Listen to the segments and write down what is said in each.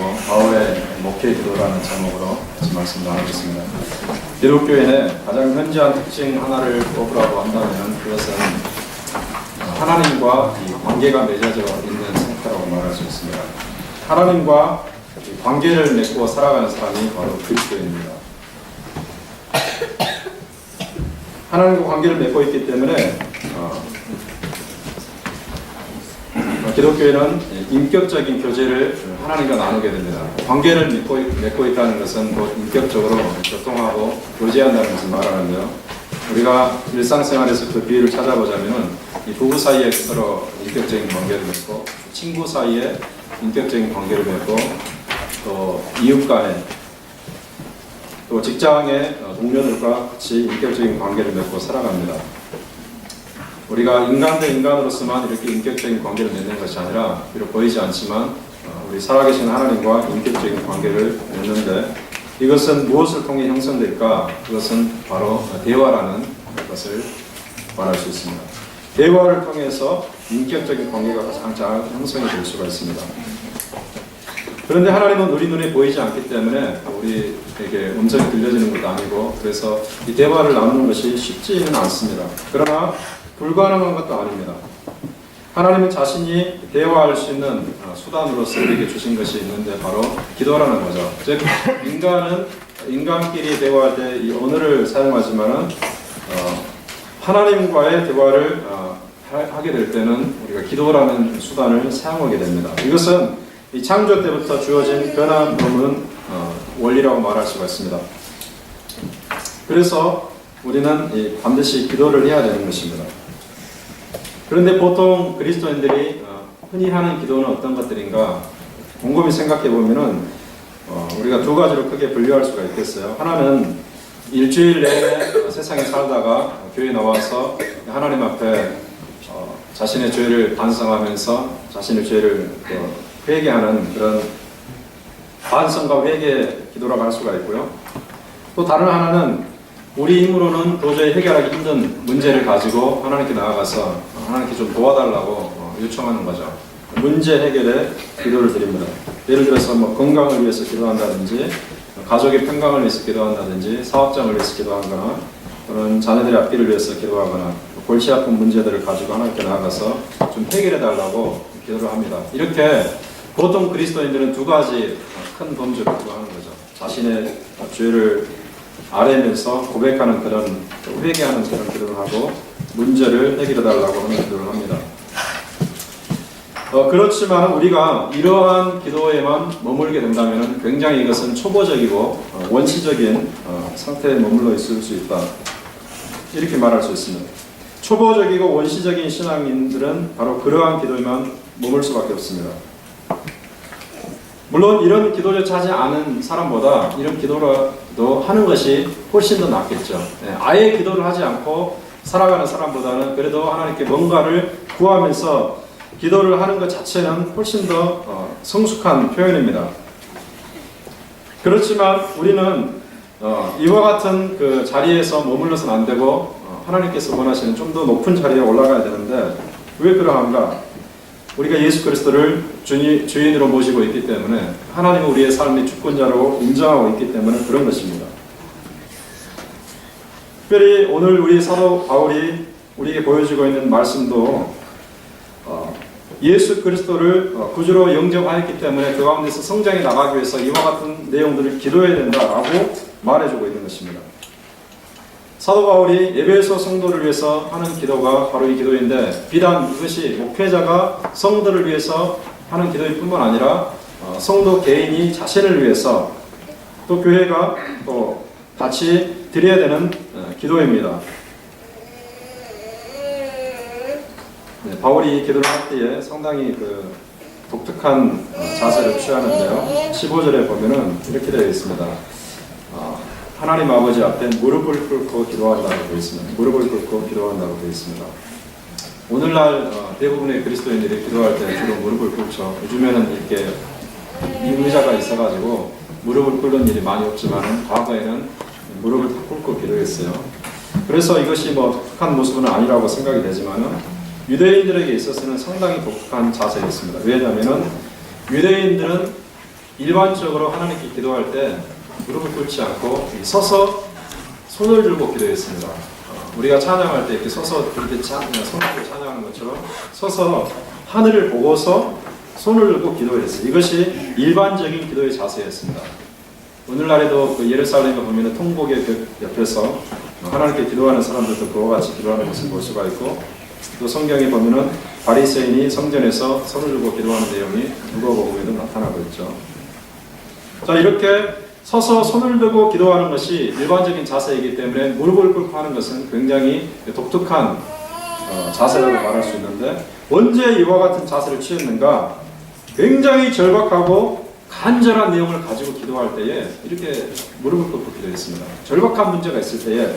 가지고 바울의 목회 기도라는 제목으로 같이 말씀 나누겠습니다. 기독교인의 가장 현저한 특징 하나를 꼽으라고 한다면 그것은 하나님과 이 관계가 맺어져 있는 상태라고 말할 수 있습니다. 하나님과 관계를 맺고 살아가는 사람이 바로 그리스도인입니다. 하나님과 관계를 맺고 있기 때문에 기독교인은 인격적인 교제를 하나님과 나누게 됩니다. 관계를 맺고 있다는 것은 곧 인격적으로 교통하고 교제한다는 것을 말하는데요. 우리가 일상생활에서 그 비유를 찾아보자면 이 부부 사이에 서로 인격적인 관계를 맺고 친구 사이에 인격적인 관계를 맺고 또 이웃 간에 또 직장의 동료들과 같이 인격적인 관계를 맺고 살아갑니다. 우리가 인간 대 인간으로서만 이렇게 인격적인 관계를 맺는 것이 아니라 비록 보이지 않지만 우리 살아계신 하나님과 인격적인 관계를 맺는데 이것은 무엇을 통해 형성될까? 그것은 바로 대화라는 것을 말할 수 있습니다. 대화를 통해서 인격적인 관계가 가장 잘 형성이 될 수가 있습니다. 그런데 하나님은 우리 눈에 보이지 않기 때문에 우리에게 음성이 들려지는 것도 아니고 그래서 이 대화를 나누는 것이 쉽지는 않습니다. 그러나 불가능한 것도 아닙니다. 하나님은 자신이 대화할 수 있는 수단으로서 우리에게 주신 것이 있는데 바로 기도라는 거죠. 즉 인간은 인간끼리 대화할 때 이 언어를 사용하지만은 하나님과의 대화를 하게 될 때는 우리가 기도라는 수단을 사용하게 됩니다. 이것은 이 창조 때부터 주어진 변함없는 원리라고 말할 수가 있습니다. 그래서 우리는 반드시 기도를 해야 되는 것입니다. 그런데 보통 그리스도인들이 흔히 하는 기도는 어떤 것들인가 곰곰이 생각해 보면은 우리가 두 가지로 크게 분류할 수가 있겠어요. 하나는 일주일 내내 세상에 살다가 교회에 나와서 하나님 앞에 자신의 죄를 반성하면서 자신의 죄를 회개하는 그런 반성과 회개 기도라고 할 수가 있고요. 또 다른 하나는 우리 힘으로는 도저히 해결하기 힘든 문제를 가지고 하나님께 나아가서 하나님께 좀 도와달라고 요청하는 거죠. 문제 해결에 기도를 드립니다. 예를 들어서 건강을 위해서 기도한다든지 가족의 평강을 위해서 기도한다든지 사업장을 위해서 기도하거나 또는 자녀들의 앞길을 위해서 기도하거나 골치 아픈 문제들을 가지고 하나님께 나아가서 좀 해결해 달라고 기도를 합니다. 이렇게 보통 그리스도인들은 두 가지 큰 범죄를 기도하는 거죠. 자신의 죄를 아뢰면서 고백하는 그런 회개하는 그런 기도를 하고 문제를 해결해 달라고 하는 기도를 합니다. 그렇지만 우리가 이러한 기도에만 머물게 된다면 굉장히 이것은 초보적이고 원시적인 상태에 머물러 있을 수 있다. 이렇게 말할 수 있습니다. 초보적이고 원시적인 신앙인들은 바로 그러한 기도에만 머물 수밖에 없습니다. 물론 이런 기도조차 하지 않은 사람보다 이런 기도라도 하는 것이 훨씬 더 낫겠죠. 아예 기도를 하지 않고 살아가는 사람보다는 그래도 하나님께 뭔가를 구하면서 기도를 하는 것 자체는 훨씬 더 성숙한 표현입니다. 그렇지만 우리는 이와 같은 그 자리에서 머물러서는 안 되고 하나님께서 원하시는 좀 더 높은 자리에 올라가야 되는데 왜 그러한가? 우리가 예수 그리스도를 주인으로 모시고 있기 때문에 하나님은 우리의 삶의 주권자로 인정하고 있기 때문에 그런 것입니다. 특별히 오늘 우리 사도 바울이 우리에게 보여주고 있는 말씀도 예수 그리스도를 구주로 영접하였기 때문에 그 가운데서 성장해 나가기 위해서 이와 같은 내용들을 기도해야 된다라고 말해주고 있는 것입니다. 사도 바울이 에베소 성도를 위해서 하는 기도가 바로 이 기도인데 비단 이것이 목회자가 성도를 위해서 하는 기도일 뿐만 아니라 성도 개인이 자신을 위해서 또 교회가 또 같이 드려야 되는 기도입니다. 바울이 이 기도를 할 때에 상당히 독특한 자세를 취하는데요. 15절에 보면은 이렇게 되어 있습니다. 하나님 아버지 앞에 무릎을 꿇고 기도한다고 되어 있습니다. 무릎을 꿇고 기도한다고 되어 있습니다. 오늘날 대부분의 그리스도인들이 기도할 때 주로 무릎을 꿇죠. 요즘에는 이렇게 이 의자가 있어가지고 무릎을 꿇는 일이 많이 없지만 과거에는 무릎을 다 꿇고 기도했어요. 그래서 이것이 독특한 모습은 아니라고 생각이 되지만은 유대인들에게 있어서는 상당히 독특한 자세였습니다. 왜냐하면 유대인들은 일반적으로 하나님께 기도할 때 무릎을 꿇지 않고 서서 손을 들고 기도했습니다. 우리가 찬양할 때 이렇게 서서 이렇게 손을 들고 찬양하는 것처럼 서서 하늘을 보고서 손을 들고 기도했어요. 이것이 일반적인 기도의 자세였습니다. 오늘날에도 그 예루살렘에 보면 통곡의 벽 옆에서 하나님께 기도하는 사람들도 그와 같이 기도하는 것을 볼 수가 있고, 또 성경에 보면은 바리새인이 성전에서 손을 들고 기도하는 내용이 누가복음에도 나타나고 있죠. 자, 이렇게 서서 손을 들고 기도하는 것이 일반적인 자세이기 때문에 무릎을 꿇고 하는 것은 굉장히 독특한 자세라고 말할 수 있는데, 언제 이와 같은 자세를 취했는가? 굉장히 절박하고 간절한 내용을 가지고 기도할 때에 이렇게 무릎을 꿇고 기도했습니다. 절박한 문제가 있을 때에,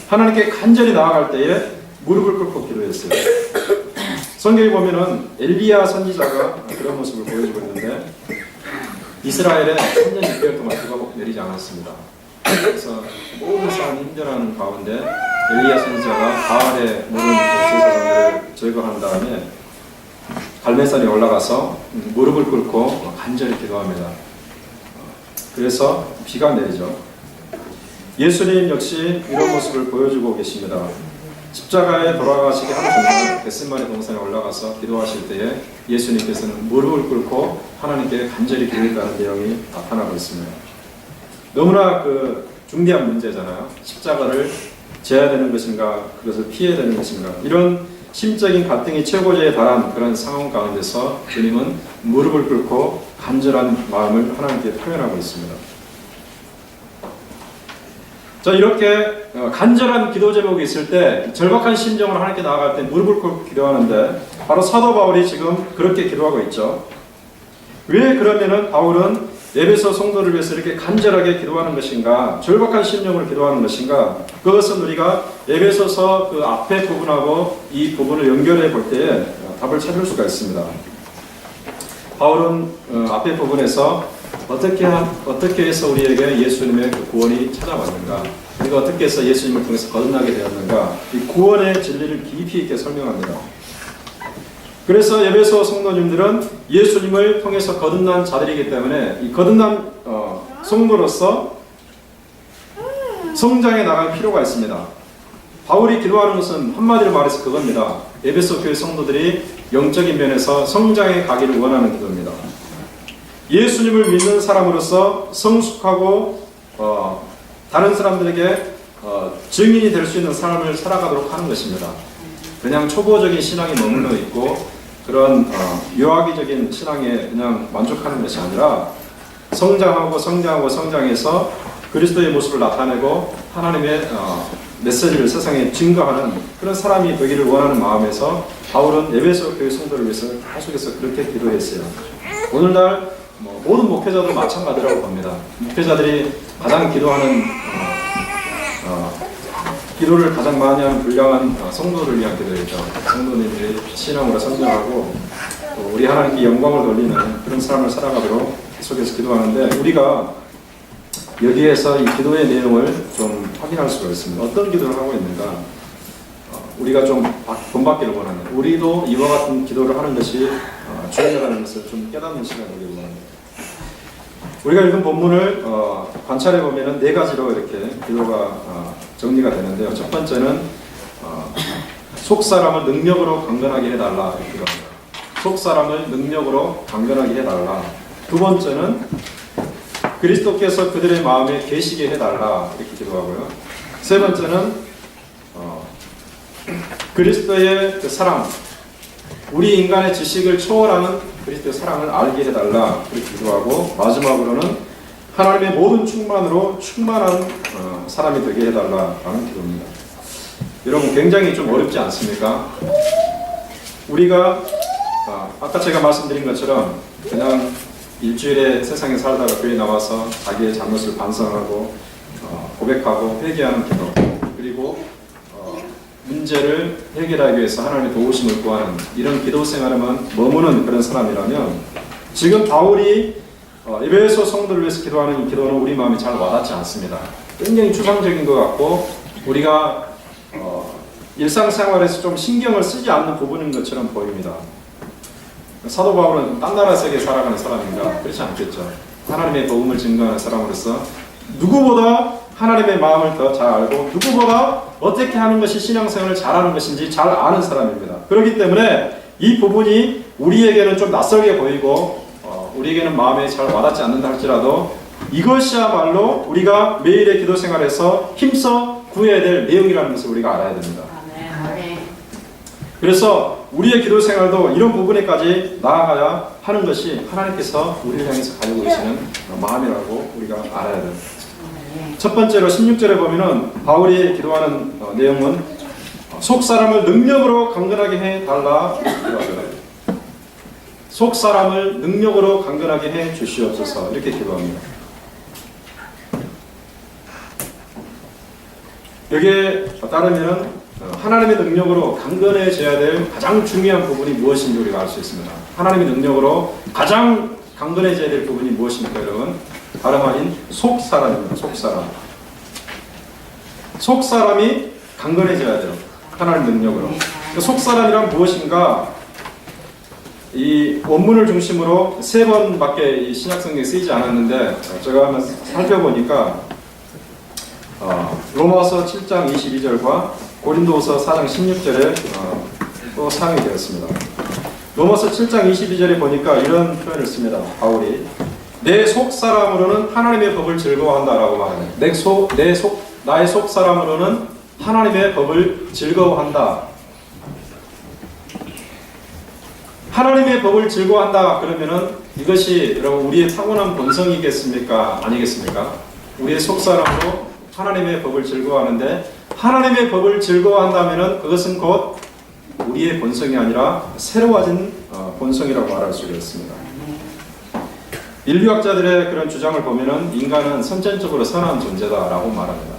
하나님께 간절히 나아갈 때에 무릎을 꿇고 기도했어요. 성경에 보면은 엘리야 선지자가 그런 모습을 보여주고 있는데, 이스라엘에 3년 6개월 동안 비가 내리지 않았습니다. 그래서 모든 사람이 힘들어하는 가운데 엘리야 선지자가 바알의 모든 제사장들을 제거한 다음에 갈멜산에 올라가서 무릎을 꿇고 간절히 기도합니다. 그래서 비가 내리죠. 예수님 역시 이런 모습을 보여주고 계십니다. 십자가에 돌아가시기 하루 전날 겟세마네 동산에 올라가서 기도하실 때에 예수님께서는 무릎을 꿇고 하나님께 간절히 기도했다는 내용이 나타나고 있습니다. 너무나 중대한 문제잖아요. 십자가를 져야 되는 것인가, 그것을 피해야 되는 것인가, 이런 심적인 갈등이 최고조에 달한 그런 상황 가운데서 주님은 무릎을 꿇고 간절한 마음을 하나님께 표현하고 있습니다. 자, 이렇게 간절한 기도 제목이 있을 때, 절박한 심정으로 하나님께 나아갈 때 무릎을 꿇고 기도하는데, 바로 사도 바울이 지금 그렇게 기도하고 있죠. 왜 그러면은 바울은 에베소 성도를 위해서 이렇게 간절하게 기도하는 것인가, 절박한 심령으로 기도하는 것인가? 그것은 우리가 에베소서 그 앞에 부분하고 이 부분을 연결해 볼 때에 답을 찾을 수가 있습니다. 바울은 앞에 부분에서 어떻게 해서 우리에게 예수님의 그 구원이 찾아왔는가, 우리가 어떻게 해서 예수님을 통해서 거듭나게 되었는가, 이 구원의 진리를 깊이 있게 설명합니다. 그래서 에베소 성도님들은 예수님을 통해서 거듭난 자들이기 때문에 이 거듭난 성도로서 성장해 나갈 필요가 있습니다. 바울이 기도하는 것은 한마디로 말해서 그겁니다. 에베소 교회 성도들이 영적인 면에서 성장해 가기를 원하는 기도입니다. 예수님을 믿는 사람으로서 성숙하고 다른 사람들에게 증인이 될 수 있는 삶을 살아가도록 하는 것입니다. 그냥 초보적인 신앙이 머물러 있고 그런 유아기적인 신앙에 그냥 만족하는 것이 아니라 성장하고 성장해서 그리스도의 모습을 나타내고 하나님의 메시지를 세상에 증거하는 그런 사람이 되기를 원하는 마음에서 바울은 에베소 교회 성도를 위해서 계속해서 그렇게 기도했어요. 오늘날 모든 목회자도 마찬가지라고 봅니다. 목회자들이 가장 기도하는 기도를 가장 많이 하는 불량한 성도를 위한 기도이죠. 성도님들이 신앙으로 성장하고 또 우리 하나님께 영광을 돌리는 그런 삶을 살아가도록 계속해서 기도하는데, 우리가 여기에서 이 기도의 내용을 좀 확인할 수가 있습니다. 어떤 기도를 하고 있는가? 우리가 좀 본받기를 원하는, 우리도 이와 같은 기도를 하는 것이 중요하다는 것을 좀 깨닫는 시간을 우리가 원합니다. 우리가 읽은 본문을 관찰해 보면은 4가지로 이렇게 기도가 정리가 되는데요. 첫 번째는 속사람을 능력으로 강건하게 해달라 이렇게 기도합니다. 속사람을 능력으로 강건하게 해달라. 두 번째는 그리스도께서 그들의 마음에 계시게 해달라 이렇게 기도하고요. 세 번째는 그리스도의 그 사랑, 우리 인간의 지식을 초월하는 그리스도의 사랑을 알게 해달라 그렇게 기도하고, 마지막으로는 하나님의 모든 충만으로 충만한 사람이 되게 해달라라는 기도입니다. 여러분, 굉장히 좀 어렵지 않습니까? 우리가 아까 제가 말씀드린 것처럼 그냥 일주일에 세상에 살다가 교회에 나와서 자기의 잘못을 반성하고 고백하고 회개하는 기도, 그리고 문제를 해결하기 위해서 하나님의 도우심을 구하는 이런 기도 생활에만 머무는 그런 사람이라면, 지금 바울이 에베소 성도를 위해서 기도하는 이 기도는 우리 마음이 잘 와닿지 않습니다. 굉장히 추상적인 것 같고 우리가 일상생활에서 좀 신경을 쓰지 않는 부분인 것처럼 보입니다. 사도 바울은 딴 나라 세계에 살아가는 사람인가? 그렇지 않겠죠. 하나님의 복음을 증거하는 사람으로서 누구보다 하나님의 마음을 더 잘 알고 누구보다 어떻게 하는 것이 신앙생활을 잘하는 것인지 잘 아는 사람입니다. 그렇기 때문에 이 부분이 우리에게는 좀 낯설게 보이고 우리에게는 마음에 잘 와닿지 않는다 할지라도 이것이야말로 우리가 매일의 기도 생활에서 힘써 구해야 될 내용이라는 것을 우리가 알아야 됩니다. 그래서 우리의 기도 생활도 이런 부분에까지 나아가야 하는 것이 하나님께서 우리를 향해서 가지고 계시는 마음이라고 우리가 알아야 됩니다. 첫 번째로 16절에 보면은 바울이 기도하는 내용은 속 사람을 능력으로 강건하게 해달라. 속 사람을 능력으로 강건하게 해 주시옵소서 이렇게 기도합니다. 여기에 따르면 하나님의 능력으로 강건해져야 될 가장 중요한 부분이 무엇인지 우리가 알 수 있습니다. 하나님의 능력으로 가장 강건해져야 될 부분이 무엇입니까, 여러분? 다름 아닌 속 사람입니다. 속 사람. 속 사람이 강건해져야 돼요. 하나님 능력으로. 속 사람이란 무엇인가? 이 원문을 중심으로 3번밖에 이 신약성경에 쓰이지 않았는데 제가 한번 살펴보니까 로마서 7장 22절과 고린도서 4장 16절에 또 사용이 되었습니다. 로마서 7장 22절에 보니까 이런 표현을 씁니다. 바울이 내 속사람으로는 하나님의 법을 즐거워한다라고 말하네요. 나의 속사람으로는 하나님의 법을 즐거워한다. 하나님의 법을 즐거워한다 그러면은 이것이 여러분 우리의 타고난 본성이겠습니까? 아니겠습니까? 우리의 속사람으로 하나님의 법을 즐거워하는데 하나님의 법을 즐거워한다면은 그것은 곧 우리의 본성이 아니라 새로워진 본성이라고 말할 수가 있습니다. 인류학자들의 그런 주장을 보면은 인간은 선천적으로 선한 존재다라고 말합니다.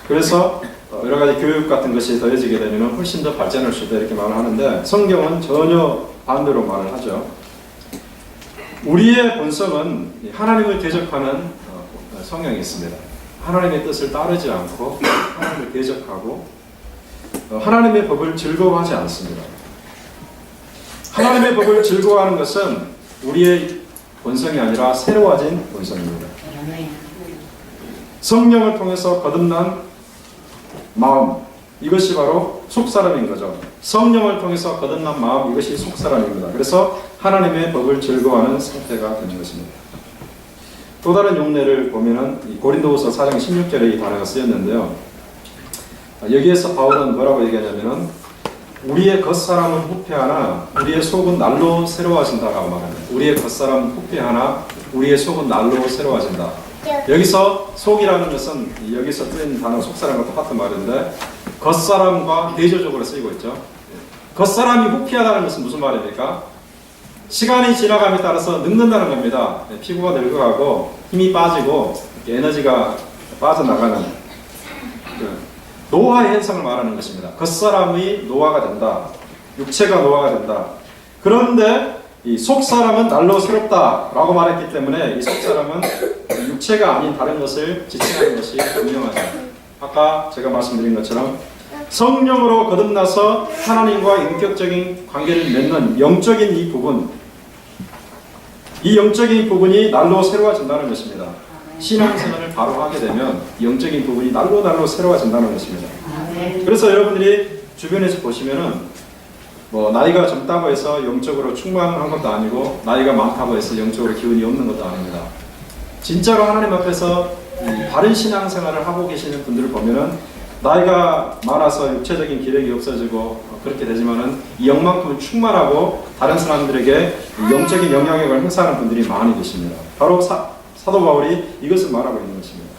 그래서 여러 가지 교육 같은 것이 더해지게 되면 훨씬 더 발전할 수 있다 이렇게 말을 하는데 성경은 전혀 반대로 말을 하죠. 우리의 본성은 하나님을 대적하는 성향이 있습니다. 하나님의 뜻을 따르지 않고 하나님을 대적하고 하나님의 법을 즐거워하지 않습니다. 하나님의 법을 즐거워하는 것은 우리의 본성이 아니라 새로워진 본성입니다. 성령을 통해서 거듭난 마음, 이것이 바로 속사람인 거죠. 성령을 통해서 거듭난 마음, 이것이 속사람입니다. 그래서 하나님의 법을 즐거워하는 상태가 되는 것입니다. 또 다른 용례를 보면은 고린도후서 4장 16절에 이 단어가 쓰였는데요. 여기에서 바울은 뭐라고 얘기하냐면은 우리의 겉사람은 후패하나 우리의 속은 날로 새로워진다라고 말합니다. 우리의 겉사람은 후패하나 우리의 속은 날로 새로워진다. 여기서 속이라는 것은 여기서 쓰인 단어 속사람과 똑같은 말인데 겉사람과 대조적으로 쓰이고 있죠. 겉사람이 후패하다는 것은 무슨 말입니까? 시간이 지나감에 따라서 늙는다는 겁니다. 피부가 늙어가고 힘이 빠지고 에너지가 빠져나가는 노화의 현상을 말하는 것입니다. 겉사람이 노화가 된다. 육체가 노화가 된다. 그런데 이 속사람은 날로 새롭다라고 말했기 때문에 이 속사람은 육체가 아닌 다른 것을 지칭하는 것이 분명하죠. 아까 제가 말씀드린 것처럼 성령으로 거듭나서 하나님과 인격적인 관계를 맺는 영적인 이 부분, 이 영적인 부분이 날로 새로워진다는 것입니다. 신앙생활을 바로 하게 되면 영적인 부분이 날로 새로워진다는 것입니다. 그래서 여러분들이 주변에서 보시면은 뭐 나이가 젊다고 해서 영적으로 충만한 것도 아니고 나이가 많다고 해서 영적으로 기운이 없는 것도 아닙니다. 진짜로 하나님 앞에서 바른 신앙생활을 하고 계시는 분들을 보면은 나이가 많아서 육체적인 기력이 없어지고 그렇게 되지만은 이 영만큼은 충만하고 다른 사람들에게 영적인 영향력을 행사하는 분들이 많이 계십니다. 바로 사도 바울이 이것을 말하고 있는 것입니다.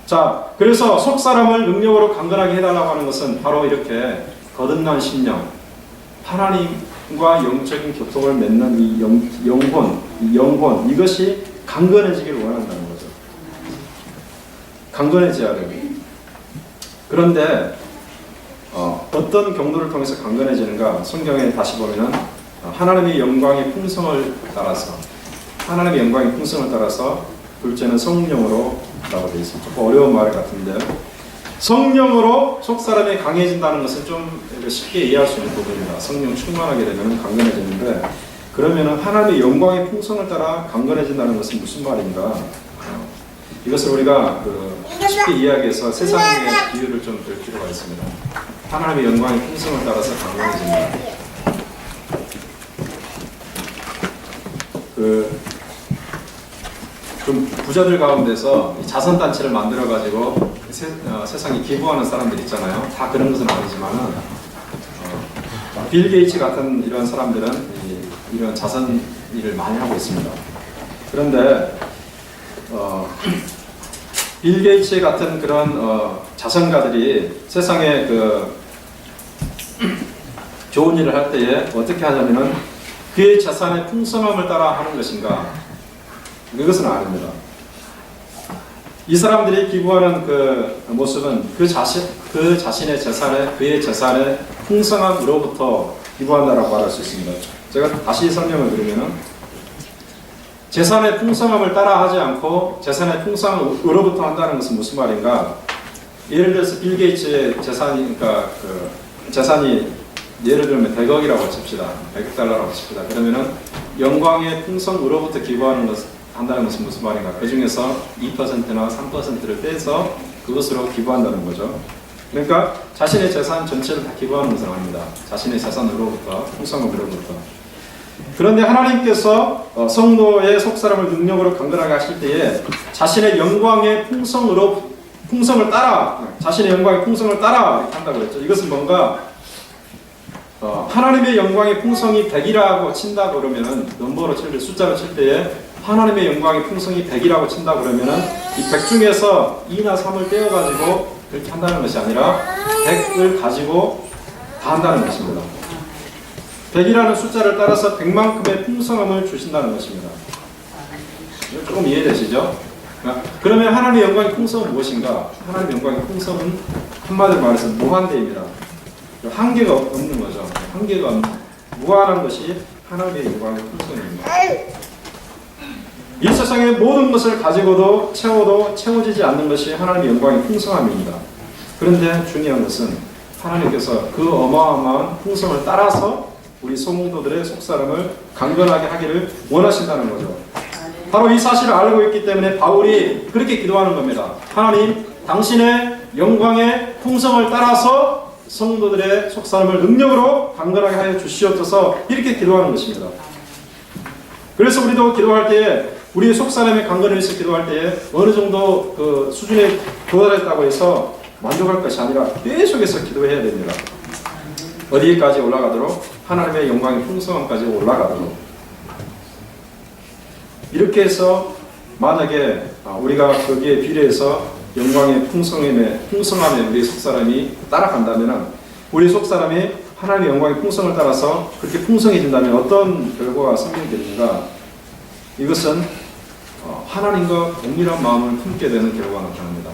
자, 그래서 속사람을 능력으로 강건하게 해달라고 하는 것은 바로 이렇게 거듭난 심령, 하나님과 영적인 교통을 맺는 이 영혼, 이것이 강건해지길 원한다는 거죠. 강건해져야 돼요. 그런데 어떤 경로를 통해서 강건해지는가? 성경에 다시 보면은 하나님의 영광의 풍성을 따라서 둘째는 성령으로 라고 되어 있습니다. 조금 어려운 말 같은데 성령으로 속사람이 강해진다는 것은 좀 쉽게 이해할 수 있는 부분입니다. 성령 충만하게 되면 강건해지는데 그러면은 하나님의 영광의 풍성을 따라 강건해진다는 것은 무슨 말인가? 이것을 우리가 쉽게 이야기해서 세상의 비유를 좀 들 필요가 있습니다. 하나님의 영광의 풍성을 따라서 강건해진다. 부자들 가운데서 자선단체를 만들어가지고 세상에 기부하는 사람들 있잖아요. 다 그런 것은 아니지만은, 빌 게이츠 같은 이런 사람들은 이런 자선 일을 많이 하고 있습니다. 그런데, 빌 게이츠 같은 그런 자선가들이 세상에 좋은 일을 할 때에 어떻게 하냐면은 그의 재산의 풍성함을 따라 하는 것인가? 그것은 아닙니다. 이 사람들이 기부하는 그 모습은 그 자신의 재산에, 그의 재산의 풍성함으로부터 기부한다라고 말할 수 있습니다. 제가 다시 설명을 드리면은, 재산의 풍성함을 따라 하지 않고 재산의 풍성함으로부터 한다는 것은 무슨 말인가? 예를 들어서 빌 게이츠의 재산이, 재산이 예를 들면 100억이라고 칩시다. 100억 달러라고 칩시다. 그러면은 영광의 풍성으로부터 기부하는 한다는 것은 무슨 말인가? 그 중에서 2%나 3%를 떼서 그것으로 기부한다는 거죠. 그러니까 자신의 재산 전체를 다 기부하는 것은 아닙니다. 자신의 재산으로부터, 풍성함으로부터. 그런데 하나님께서 성도의 속사람을 능력으로 강건하게 하실 때에 자신의 영광의 풍성을 따라, 자신의 영광의 풍성을 따라 이렇게 한다고 그랬죠. 이것은 뭔가 하나님의 영광의 풍성이 100이라고 친다 그러면은, 넘버로 칠 때, 숫자로 칠 때에 하나님의 영광의 풍성이 100이라고 친다 그러면은 이 100 중에서 2나 3을 떼어가지고 그렇게 한다는 것이 아니라 100을 가지고 다 한다는 것입니다. 100이라는 숫자를 따라서 100만큼의 풍성함을 주신다는 것입니다. 조금 이해되시죠? 그러면 하나님의 영광의 풍성은 무엇인가? 하나님의 영광의 풍성은 한마디로 말해서 무한대입니다. 한계가 없는 거죠. 한계가 없는, 무한한 것이 하나님의 영광의 풍성입니다. 이 세상의 모든 것을 가지고도 채워도 채워지지 않는 것이 하나님의 영광의 풍성함입니다. 그런데 중요한 것은 하나님께서 그 어마어마한 풍성을 따라서 우리 성도들의 속사람을 강건하게 하기를 원하신다는 거죠. 바로 이 사실을 알고 있기 때문에 바울이 그렇게 기도하는 겁니다. 하나님, 당신의 영광의 풍성을 따라서 성도들의 속사람을 능력으로 강건하게 하여 주시옵소서, 이렇게 기도하는 것입니다. 그래서 우리도 기도할 때에, 우리의 속사람의 강건을 위해서 기도할 때에 어느 정도 그 수준에 도달했다고 해서 만족할 것이 아니라 계속해서 기도해야 됩니다. 어디까지 올라가도록? 하나님의 영광의 풍성함까지 올라가도록. 이렇게 해서 만약에 우리가 거기에 비례해서 영광의 풍성함에 우리 속사람이 따라간다면, 우리 속사람이 하나님의 영광의 풍성을 따라서 그렇게 풍성해진다면 어떤 결과가 생기는가? 이것은 하나님과 동일한 마음을 품게 되는 결과가 나타납니다.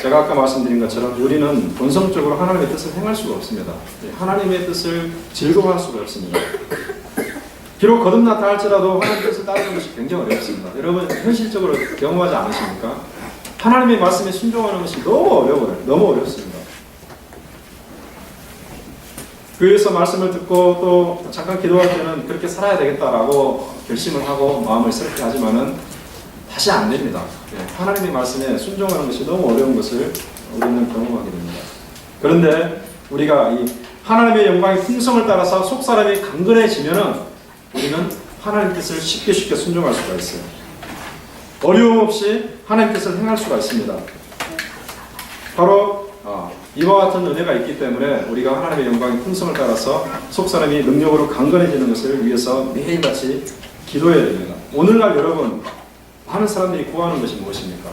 제가 아까 말씀드린 것처럼 우리는 본성적으로 하나님의 뜻을 행할 수가 없습니다. 하나님의 뜻을 즐거워할 수가 없습니다. 비록 거듭났다 할지라도 하나님의 뜻을 따르는 것이 굉장히 어렵습니다. 여러분 현실적으로 경험하지 않으십니까? 하나님의 말씀에 순종하는 것이 너무 어려워요. 너무 어렵습니다. 그래서 말씀을 듣고 또 잠깐 기도할 때는 그렇게 살아야 되겠다라고 결심을 하고 마음을 새롭게 하지만은 다시 안 됩니다. 하나님의 말씀에 순종하는 것이 너무 어려운 것을 우리는 경험하게 됩니다. 그런데 우리가 이 하나님의 영광의 풍성을 따라서 속사람이 강건해지면은 우리는 하나님 뜻을 쉽게 순종할 수가 있어요. 어려움 없이 하나님 뜻을 행할 수가 있습니다. 바로 이와 같은 은혜가 있기 때문에 우리가 하나님의 영광의 풍성을 따라서 속사람이 능력으로 강건해지는 것을 위해서 매일같이 기도해야 됩니다. 오늘날 여러분, 많은 사람들이 구하는 것이 무엇입니까?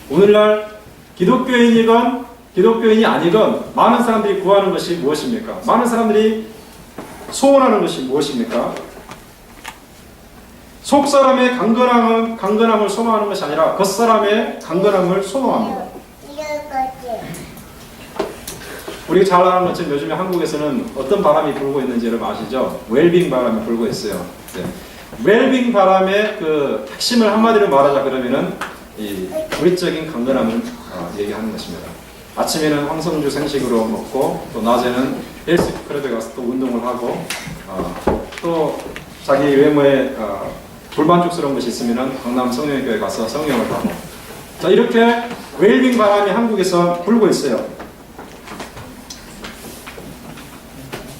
오늘날 기독교인이건 기독교인이 아니건 많은 사람들이 구하는 것이 무엇입니까? 많은 사람들이 소원하는 것이 무엇입니까? 속사람의 강건함을 소망하는 것이 아니라 겉사람의 강건함을 소망합니다. 우리가 잘 아는 것처럼 요즘에 한국에서는 어떤 바람이 불고 있는지 여러분 아시죠? 웰빙 바람이 불고 있어요. 네. 웰빙 바람의 그 핵심을 한마디로 말하자 그러면은 이 물리적인 강건함을 얘기하는 것입니다. 아침에는 황성주 생식으로 먹고 또 낮에는 헬스클럽에 가서 또 운동을 하고 또 자기 외모에 불만족스러운 것이 있으면 강남 성령교회 가서 성령을 하고, 자, 이렇게 웰빙 바람이 한국에서 불고 있어요.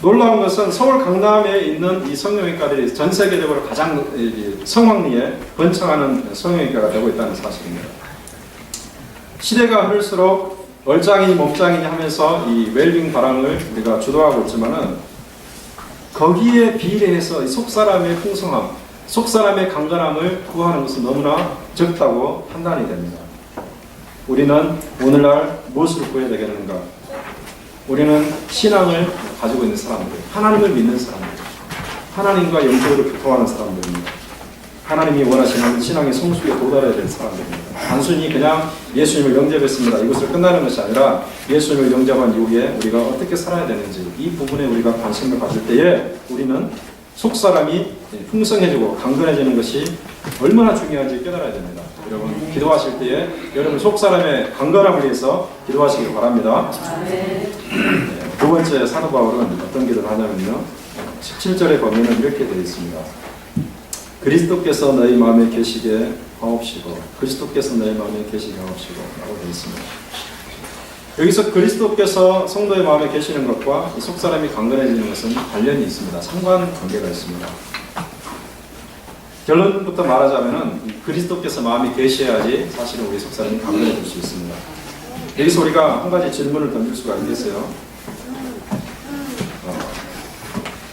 놀라운 것은 서울 강남에 있는 이 성형외과들이 전 세계적으로 가장 성황리에 번창하는 성형외과가 되고 있다는 사실입니다. 시대가 흐를수록 얼짱이니 몸짱이니 하면서 이 웰빙 바람을 우리가 주도하고 있지만은 거기에 비례해서 이 속사람의 풍성함, 속사람의 강건함을 구하는 것은 너무나 적다고 판단이 됩니다. 우리는 오늘날 무엇을 구해야 되겠는가? 우리는 신앙을 가지고 있는 사람들, 하나님을 믿는 사람들, 하나님과 영적으로 교통하는 사람들입니다. 하나님이 원하시는 신앙의 성숙에 도달해야 될 사람들입니다. 단순히 그냥 예수님을 영접했습니다, 이것을 끝나는 것이 아니라 예수님을 영접한 이후에 우리가 어떻게 살아야 되는지 이 부분에 우리가 관심을 가질 때에 우리는 속사람이 풍성해지고 강건해지는 것이 얼마나 중요한지 깨달아야 됩니다. 여러분 기도하실 때에 여러분 속사람의 강건함을 위해서 기도하시길 바랍니다. 두 번째 사도 바울은 어떤 기도를 하냐면요, 17절에 보면 이렇게 되어 있습니다. 그리스도께서 너희 마음에 계시게 하옵시고, 그리스도께서 너희 마음에 계시게 하옵시고 라고 되어 있습니다. 여기서 그리스도께서 성도의 마음에 계시는 것과 속사람이 강건해지는 것은 관련이 있습니다. 상관관계가 있습니다. 결론부터 말하자면은 그리스도께서 마음에 계셔야지 사실은 우리 속사람이 강건해질 수 있습니다. 여기서 우리가 한 가지 질문을 던질 수가 있겠어요.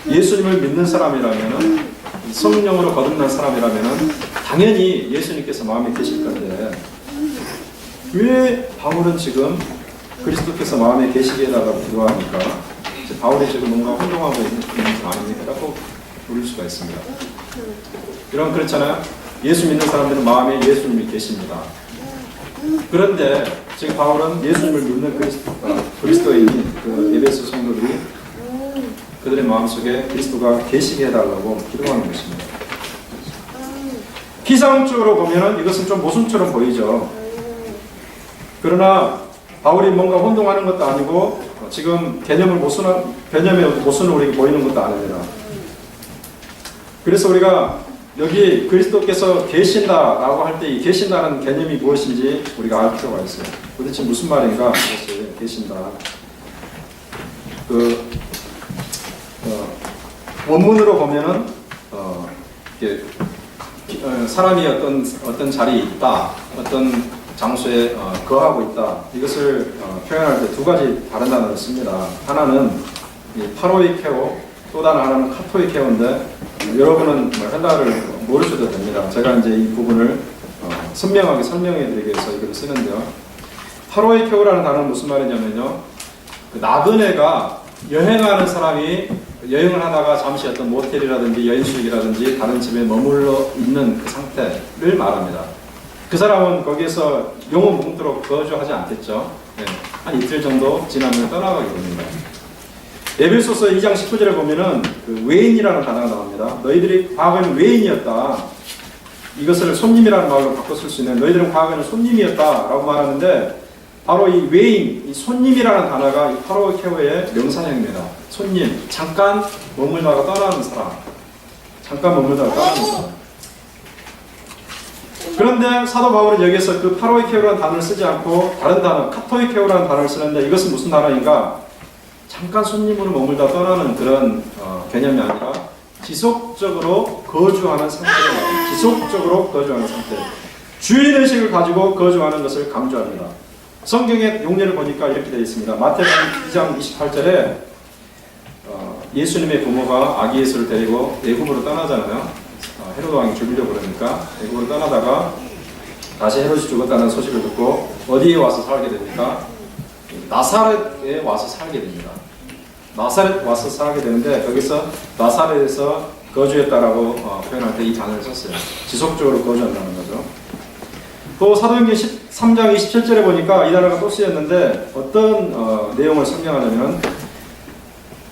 예수님을 믿는 사람이라면은, 성령으로 거듭난 사람이라면은 당연히 예수님께서 마음에 계실 건데 왜 바울은 지금 그리스도께서 마음에 계시게 해달라고 기도하니까 바울이 지금 뭔가 혼동하고 있는 거 아닙니까? 라고 물을 수가 있습니다. 여러분 그렇잖아요. 예수 믿는 사람들은 마음에 예수님이 계십니다. 그런데 지금 바울은 예수님을 믿는 그리스도인이 그 에베소 성도들이 그들의 마음속에 그리스도가 계시게 해달라고 기도하는 것입니다. 피상적으로 보면 이것은 좀 모순처럼 보이죠. 그러나 바울이 뭔가 혼동하는 것도 아니고 지금 개념의 모순을 우리에게 보이는 것도 아닙니다. 그래서 우리가 여기 그리스도께서 계신다라고 할 때 이 계신다는 개념이 무엇인지 우리가 알 필요가 있어요. 도대체 무슨 말인가? 그것을 계신다. 원문으로 보면은 사람이 어떤 자리에 있다, 어떤 장소에 거하고 있다. 이것을 표현할 때 두 가지 다른 단어를 씁니다. 하나는 파로이케오, 또 다른 하나는 카토이케오인데 여러분은 헬라어를 모르셔도 됩니다. 제가 이제 이 부분을 선명하게 설명해 드리기 위해서 이걸 쓰는데요. 파로이케오라는 단어는 무슨 말이냐면요, 나그네가 여행하는 사람이 여행을 하다가 잠시 어떤 모텔이라든지 여인숙이라든지 다른 집에 머물러 있는 그 상태를 말합니다. 그 사람은 거기에서 영원 묵도록 거주하지 않겠죠. 네. 한 이틀 정도 지나면 떠나가게 됩니다. 에베소서 2장 19절에 보면은 그 외인이라는 단어가 나옵니다. 너희들이 과거에는 외인이었다. 이것을 손님이라는 말로 바꿔 쓸 수 있는, 너희들은 과거에는 손님이었다라고 말하는데 바로 이 외인, 이 손님이라는 단어가 이 파로케오의 명사형입니다. 손님, 잠깐 머물다가 떠나는 사람, 잠깐 머물다가 떠나는 사람. 그런데 사도 바울은 여기서 그 파로이케오라는 단어를 쓰지 않고 다른 단어, 카토이케오라는 단어를 쓰는데 이것은 무슨 단어인가? 잠깐 손님으로 머물다 떠나는 그런 개념이 아니라 지속적으로 거주하는 상태예요. 지속적으로 거주하는 상태. 주인의식을 가지고 거주하는 것을 강조합니다. 성경의 용례를 보니까 이렇게 되어 있습니다. 마태복음 2장 28절에 예수님의 부모가 아기 예수를 데리고 애굽으로 떠나잖아요. 헤로드 왕이 죽이려고 그러니까 애굽으로 떠나다가 다시 헤롯이 죽었다는 소식을 듣고 어디에 와서 살게 됩니까? 나사렛에 와서 살게 됩니다. 나사렛 와서 살게 되는데 거기서 나사렛에서 거주했다라고 표현할 때 이 단어를 썼어요. 지속적으로 거주한다는 거죠. 또 사도행전 13장 27절에 보니까 이 단어가 또 쓰였는데 어떤 내용을 설명하냐면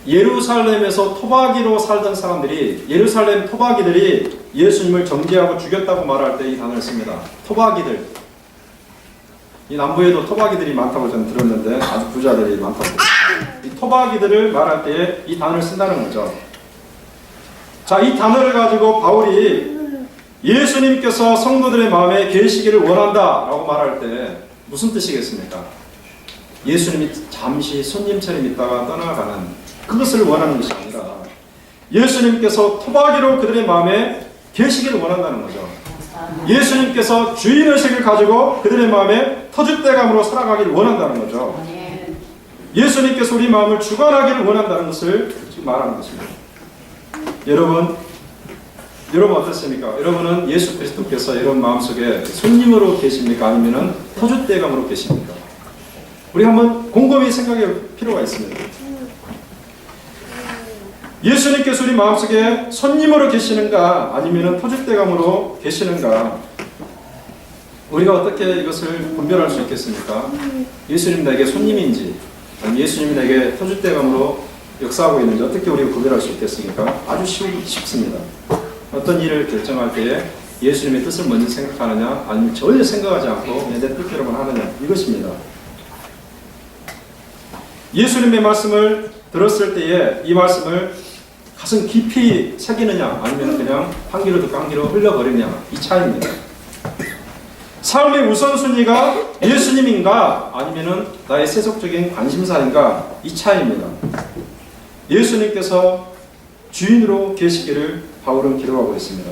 예루살렘에서 토박이로 살던 사람들이, 예루살렘 토박이들이 예수님을 정죄하고 죽였다고 말할 때 이 단어를 씁니다. 토박이들. 이 남부에도 토박이들이 많다고 저는 들었는데 아주 부자들이 많다고 들었습니다. 이 토박이들을 말할 때 이 단어를 쓴다는 거죠. 자, 이 단어를 가지고 바울이 예수님께서 성도들의 마음에 계시기를 원한다라고 말할 때 무슨 뜻이겠습니까? 예수님이 잠시 손님처럼 있다가 떠나가는 그것을 원하는 것이 아니라 예수님께서 토박이로 그들의 마음에 계시기를 원한다는 거죠. 예수님께서 주인의식을 가지고 그들의 마음에 터줏대감으로 살아가기를 원한다는 거죠. 예수님께서 우리 마음을 주관하기를 원한다는 것을 지금 말하는 것입니다. 여러분 어떻습니까? 여러분은 예수 그리스도께서 여러분 마음속에 손님으로 계십니까? 아니면 터줏대감으로 계십니까? 우리 한번 곰곰이 생각할 필요가 있습니다. 예수님께서 우리 마음속에 손님으로 계시는가 아니면 터줏대감으로 계시는가, 우리가 어떻게 이것을 분별할 수 있겠습니까? 예수님 내게 손님인지 예수님이 내게 터줏대감으로 역사하고 있는지 어떻게 우리가 구별할 수 있겠습니까? 아주 쉽습니다. 어떤 일을 결정할 때에 예수님의 뜻을 먼저 생각하느냐 아니면 전혀 생각하지 않고 내 뜻대로만 하느냐, 이것입니다. 예수님의 말씀을 들었을 때에 이 말씀을 가슴 깊이 새기느냐 아니면 그냥 한 귀로 듣고 한 귀로 흘려버리느냐, 이 차이입니다. 삶의 우선순위가 예수님인가 아니면 나의 세속적인 관심사인가, 이 차이입니다. 예수님께서 주인으로 계시기를 바울은 기도하고 있습니다.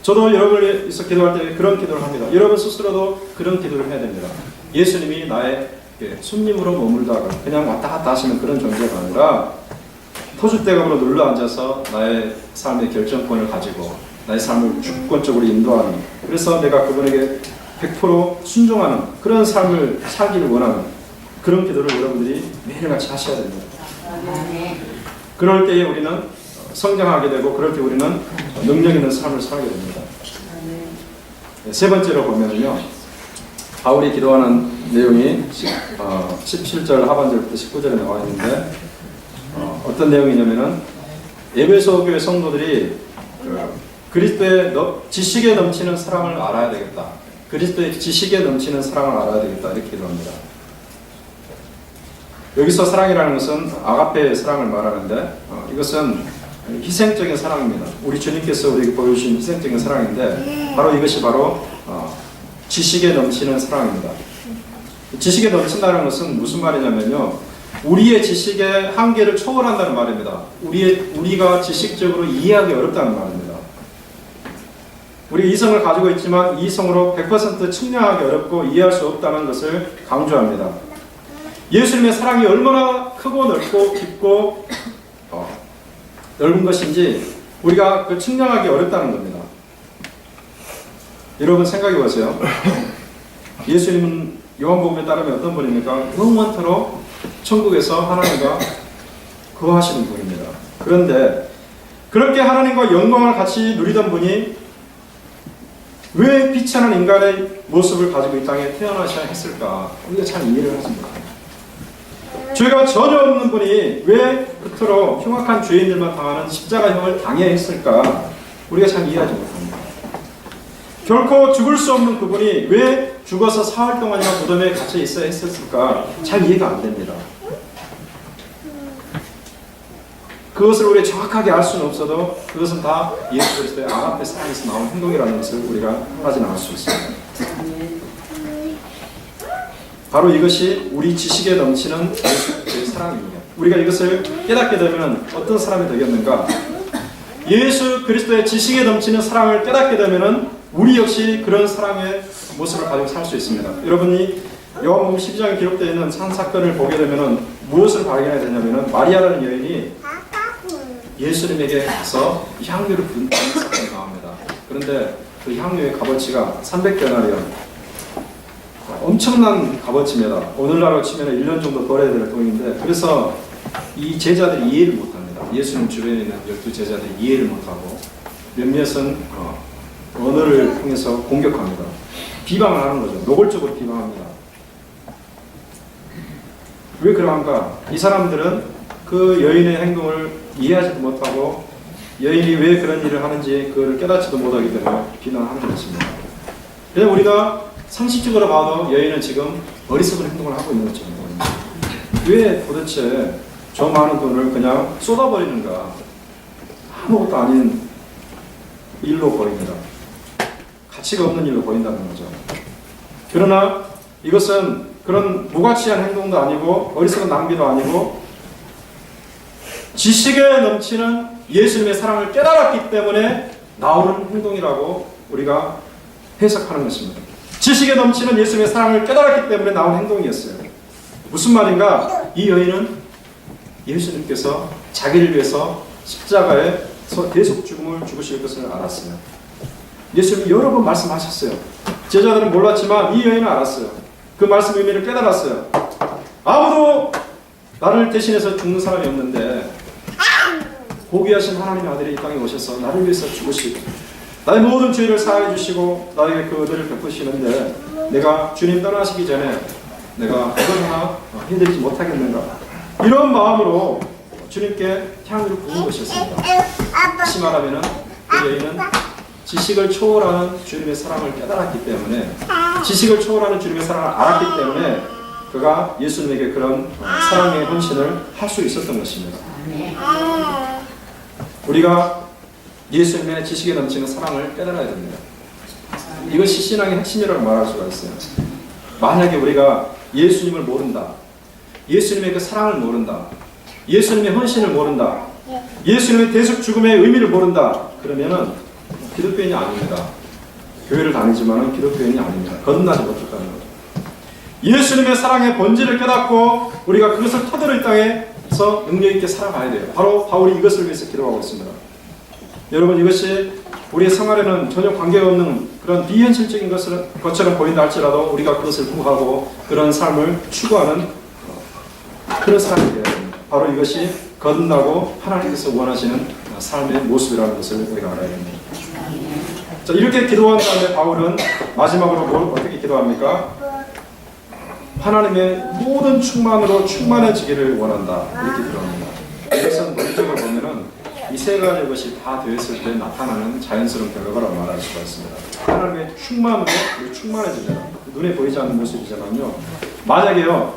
저도 여러분을 위해서 기도할 때 그런 기도를 합니다. 여러분 스스로도 그런 기도를 해야 됩니다. 예수님이 나의 손님으로 머물다가 그냥 왔다 갔다 하시는 그런 존재가 아니라 터줏대감으로 눌러앉아서 나의 삶의 결정권을 가지고 나의 삶을 주권적으로 인도하는, 그래서 내가 그분에게 100% 순종하는 그런 삶을 살기를 원하는 그런 기도를 여러분들이 매일같이 하셔야 됩니다. 그럴 때에 우리는 성장하게 되고 그럴 때 우리는 능력 있는 삶을 살게 됩니다. 세 번째로 보면요, 바울이 기도하는 내용이 17절 하반절부터 19절에 나와 있는데 어떤 내용이냐면은 에베소 교회 성도들이 그리스도의 지식에 넘치는 사랑을 알아야 되겠다. 그리스도의 지식에 넘치는 사랑을 알아야 되겠다. 이렇게 기도합니다. 여기서 사랑이라는 것은 아가페의 사랑을 말하는데 이것은 희생적인 사랑입니다. 우리 주님께서 우리에게 보여주신 희생적인 사랑인데 바로 이것이 바로 지식에 넘치는 사랑입니다. 지식에 넘친다는 것은 무슨 말이냐면요, 우리의 지식의 한계를 초월한다는 말입니다. 우리가 지식적으로 이해하기 어렵다는 말입니다. 우리 이성을 가지고 있지만 이성으로 100% 측량하기 어렵고 이해할 수 없다는 것을 강조합니다. 예수님의 사랑이 얼마나 크고 넓고 깊고 넓은 것인지 우리가 그 측량하기 어렵다는 겁니다. 여러분 생각해 보세요. 예수님은 요한복음에 따르면 어떤 분입니까? 영원토록 천국에서 하나님과 거하시는 분입니다. 그런데 그렇게 하나님과 영광을 같이 누리던 분이 왜 빛이 나는 인간의 모습을 가지고 이 땅에 태어나셔야 했을까? 우리가 잘 이해를 하지 못합니다. 죄가 전혀 없는 분이 왜 그토록 흉악한 죄인들만 당하는 십자가형을 당해야 했을까? 우리가 잘 이해하지 못합니다. 결코 죽을 수 없는 그분이 왜 죽어서 사흘 동안이나 무덤에 갇혀 있어야 했을까? 잘 이해가 안 됩니다. 그것을 우리가 정확하게 알 수는 없어도 그것은 다 예수 그리스도의 아가페 사랑에서 나온 행동이라는 것을 우리가 한 가지는 알 수 있습니다. 바로 이것이 우리 지식에 넘치는 예수의 사랑입니다. 우리가 이것을 깨닫게 되면 어떤 사람이 되겠는가? 예수 그리스도의 지식에 넘치는 사랑을 깨닫게 되면 우리 역시 그런 사랑의 모습을 가지고 살 수 있습니다. 여러분이 요한복음 12장에 기록되어 있는 한 사건을 보게 되면 무엇을 발견해야 되냐면 마리아라는 여인이 예수님에게 가서 향유를 붓는 사건이 나옵니다. 그런데 그 향유의 값어치가 300데나리온, 엄청난 값어치입니다. 오늘날로 치면 1년 정도 벌어야 될 돈인데, 그래서 이 제자들이 이해를 못합니다. 예수님 주변에 있는 12제자들이 이해를 못하고 몇몇은 언어를 통해서 공격합니다. 비방을 하는 거죠. 노골적으로 비방합니다. 왜 그러한가? 이 사람들은 그 여인의 행동을 이해하지도 못하고 여인이 왜 그런 일을 하는지 그걸 깨닫지도 못하기 때문에 비난하는 것입니다. 그래서 우리가 상식적으로 봐도 여인은 지금 어리석은 행동을 하고 있는 것처럼 보입니다. 왜 도대체 저 많은 돈을 그냥 쏟아버리는가? 아무것도 아닌 일로 보입니다. 가치가 없는 일로 보인다는 거죠. 그러나 이것은 그런 무가치한 행동도 아니고 어리석은 낭비도 아니고 지식에 넘치는 예수님의 사랑을 깨달았기 때문에 나오는 행동이라고 우리가 해석하는 것입니다. 지식에 넘치는 예수님의 사랑을 깨달았기 때문에 나온 행동이었어요. 무슨 말인가? 이 여인은 예수님께서 자기를 위해서 십자가에서 대속 죽음을 죽으실 것을 알았어요. 예수님이 여러 번 말씀하셨어요. 제자들은 몰랐지만 이 여인은 알았어요. 그 말씀 의미를 깨달았어요. 아무도 나를 대신해서 죽는 사람이 없는데 고귀하신 하나님의 아들이 이 땅에 오셔서 나를 위해서 죽으시고 나의 모든 죄를 사하여 주시고 나에게 그 은혜를 베푸시는데 내가 주님 떠나시기 전에 내가 그걸 하나 해드리지 못하겠는가, 이런 마음으로 주님께 향유를 부은 것이었습니다. 다시 말하면 그 여인은 지식을 초월하는 주님의 사랑을 깨달았기 때문에, 지식을 초월하는 주님의 사랑을 알았기 때문에 그가 예수님에게 그런 사랑의 헌신을 할 수 있었던 것입니다. 우리가 예수님의 지식에 넘치는 사랑을 깨달아야 됩니다. 이것이 신앙의 핵심이라고 말할 수가 있어요. 만약에 우리가 예수님을 모른다, 예수님의 그 사랑을 모른다, 예수님의 헌신을 모른다, 예수님의 대속 죽음의 의미를 모른다, 그러면은 기독교인이 아닙니다. 교회를 다니지만은 기독교인이 아닙니다. 거듭나지 못했다는 거죠. 예수님의 사랑의 본질을 깨닫고 우리가 그것을 토대로 이 땅에서 능력 있게 살아가야 돼요. 바로 바울이 이것을 위해서 기도하고 있습니다. 여러분, 이것이 우리의 생활에는 전혀 관계가 없는 그런 비현실적인 것처럼 보인다 할지라도 우리가 그것을 구하고 그런 삶을 추구하는 그런 사람이 되어야 됩니다. 바로 이것이 거듭나고 하나님께서 원하시는 삶의 모습이라는 것을 우리가 알아야 됩니다. 자, 이렇게 기도한 다음에 바울은 마지막으로 뭘 어떻게 기도합니까? 하나님의 모든 충만으로 충만해지기를 원한다, 이렇게 기도합니다. 이것은 논리적으로 보면은 이 세 가지 것이 다 되었을 때 나타나는 자연스러운 결과라고 말할 수가 있습니다. 하나님의 충만으로 충만해지잖아요. 눈에 보이지 않는 모습이잖아요. 만약에요,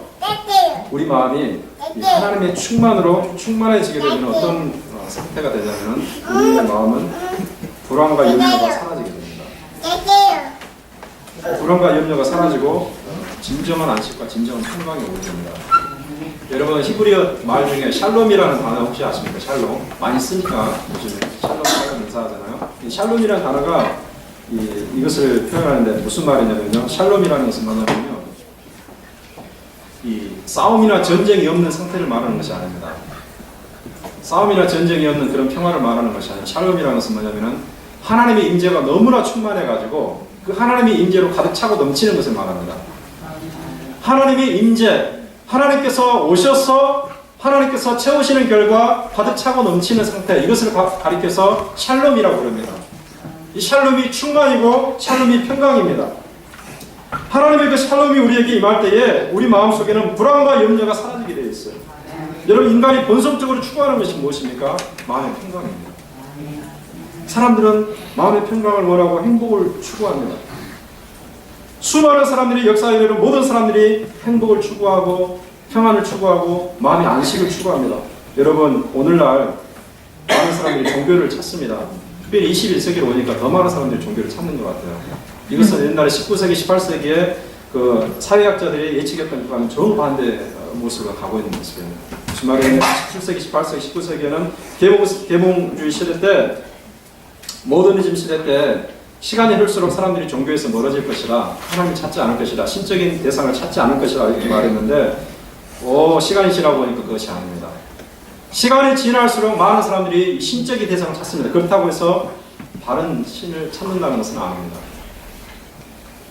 우리 마음이 하나님의 충만으로 충만해지게 되면 어떤 상태가 되냐면 우리의 마음은 불안과 염려가 사라지게 됩니다. 불안과 염려가 사라지고 진정한 안식과 진정한 평강이 오게 됩니다. 여러분, 히브리어 말 중에 샬롬이라는 단어 혹시 아십니까? 샬롬. 많이 쓰니까 요즘에 샬롬이라고 인사하잖아요. 이 샬롬이라는 단어가 이것을 표현하는데 무슨 말이냐면요, 샬롬이라는 것은 뭐냐면요, 이 싸움이나 전쟁이 없는 상태를 말하는 것이 아닙니다. 싸움이나 전쟁이 없는 그런 평화를 말하는 것이 아니라 샬롬이라는 것은 뭐냐면은 하나님의 임재가 너무나 충만해가지고 그 하나님의 임재로 가득 차고 넘치는 것을 말합니다. 하나님의 임재, 하나님께서 오셔서 하나님께서 채우시는 결과 가득 차고 넘치는 상태, 이것을 가리켜서 샬롬이라고 부릅니다. 이 샬롬이 충만이고 샬롬이 평강입니다. 하나님의 그 샬롬이 우리에게 임할 때에 우리 마음속에는 불안과 염려가 사라지게 되어 있어요. 여러분, 인간이 본성적으로 추구하는 것이 무엇입니까? 마음의 평강입니다. 사람들은 마음의 평강을 원하고 행복을 추구합니다. 수많은 사람들이 역사에 이르는 모든 사람들이 행복을 추구하고 평안을 추구하고 마음의 안식을 추구합니다. 여러분, 오늘날 많은 사람들이 종교를 찾습니다. 특별히 21세기로 오니까 더 많은 사람들이 종교를 찾는 것 같아요. 이것은 옛날에 19세기, 18세기에 그 사회학자들이 예측했던 것과는 정반대 모습으로 가고 있는 모습이에요. 무슨 말이냐면 17세기, 18세기, 19세기에는 계몽주의 시대 때, 모더니즘 시대 때 시간이 흐를수록 사람들이 종교에서 멀어질 것이다, 하나님을 찾지 않을 것이다, 신적인 대상을 찾지 않을 것이다, 이렇게 말했는데 시간이 지나고 보니까 그것이 아닙니다. 시간이 지날수록 많은 사람들이 신적인 대상을 찾습니다. 그렇다고 해서 바른 신을 찾는다는 것은 아닙니다.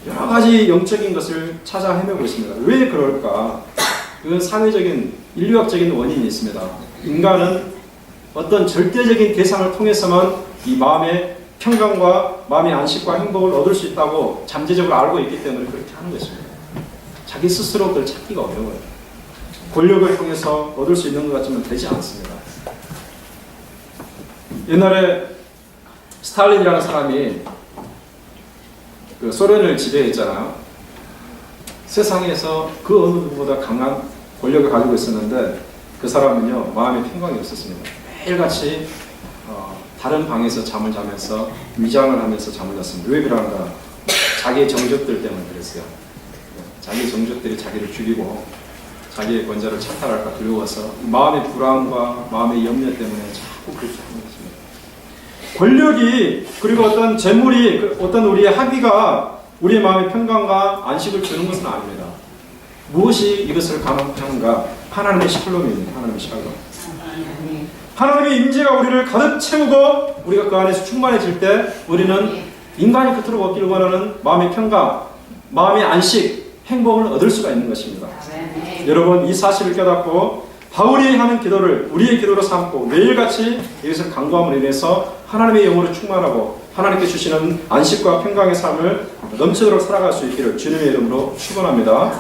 여러 가지 영적인 것을 찾아 헤매고 있습니다. 왜 그럴까? 그건 사회적인, 인류학적인 원인이 있습니다. 인간은 어떤 절대적인 대상을 통해서만 이 마음의 평강과 마음의 안식과 행복을 얻을 수 있다고 잠재적으로 알고 있기 때문에 그렇게 하는 것입니다. 자기 스스로 그걸 찾기가 어려워요. 권력을 통해서 얻을 수 있는 것 같지만 되지 않습니다. 옛날에 스탈린이라는 사람이 그 소련을 지배했잖아요. 세상에서 그 어느 누구보다 강한 권력을 가지고 있었는데 그 사람은요, 마음의 평강이 없었습니다. 매일같이 다른 방에서 잠을 자면서 위장을 하면서 잠을 잤습니다. 왜 그런가? 자기의 정적들 때문에 그랬어요. 자기의 정적들이 자기를 죽이고 자기의 권좌를 찬탈할까 두려워서 마음의 불안과 마음의 염려 때문에 자꾸 그렇게 하는 것입니다. 권력이 그리고 어떤 재물이 어떤 우리의 학위가 우리의 마음의 평강과 안식을 주는 것은 아닙니다. 무엇이 이것을 감당하는가? 하나님의 샬롬입니다. 하나님의 샬롬. 하나님의 임재가 우리를 가득 채우고 우리가 그 안에서 충만해질 때 우리는 인간이 그토록 얻기를 원하는 마음의 평강, 마음의 안식, 행복을 얻을 수가 있는 것입니다. 여러분 이 사실을 깨닫고 바울이 하는 기도를 우리의 기도로 삼고 매일같이 이것을 강구함으로 인해서 하나님의 영으로 충만하고 하나님께 주시는 안식과 평강의 삶을 넘치도록 살아갈 수 있기를 주님의 이름으로 축원합니다.